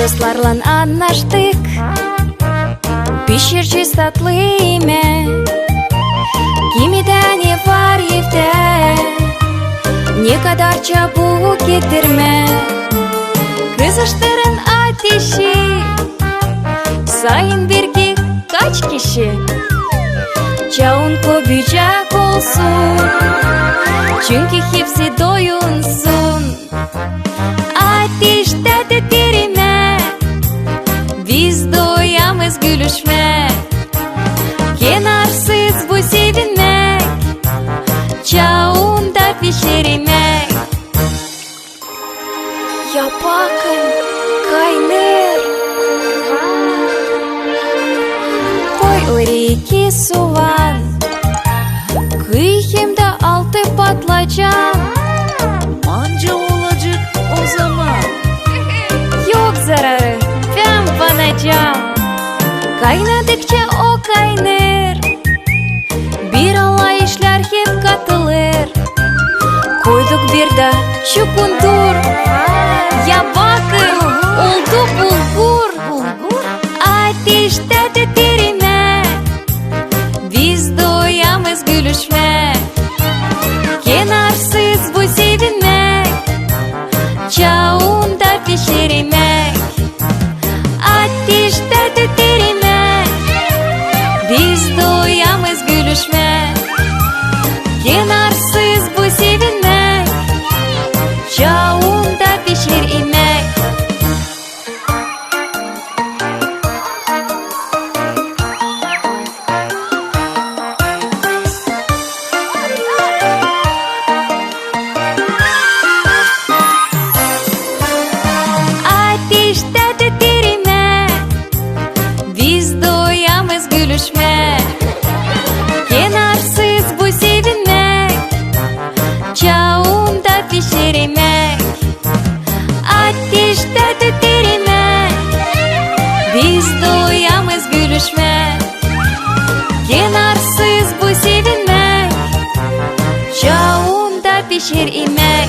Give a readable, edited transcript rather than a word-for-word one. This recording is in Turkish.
Dostlarla anlaştık, pişireceğiz tatlı yemek. Kimide ne var evde, ne kadar çabuk getirme. Kızıştırın ateşi, sayın birgi kaç kişi. Çağın koyacak olsun, çünkü hepsi doyunsun. Ateşte tetirime, biz doyamız gülüşme. Kenarsız bu sevinmek, çağında pişirmek. Ya bakın, kaynır. Koy oraya 2 soğan, kıy hem de 6 patlıcan. Anca olacak o zaman. Yok zararı, ben banacağım. Kaynadıkça o kaynır, bir alayışlar hep katılır. Koyduk bir de çukundur. Ya bakın, oldu bulgur. Ateşte tetirime, biz doyamız gülüşme. Kenarsız bu sevinmek, çağında pişirmek. Ateşte tetirime, biz doyamız gülüşme. Kenarsız bu sevinmek, çağında pişirmek. Ateşte tetirime, biz doyamız gülüşme. Kenarsız bu sevinmek, çağında pişirmek. Ateşte tetirime, biz doyamız gülüşme. Kenarsız bu sevinmek, çağında pişirmek.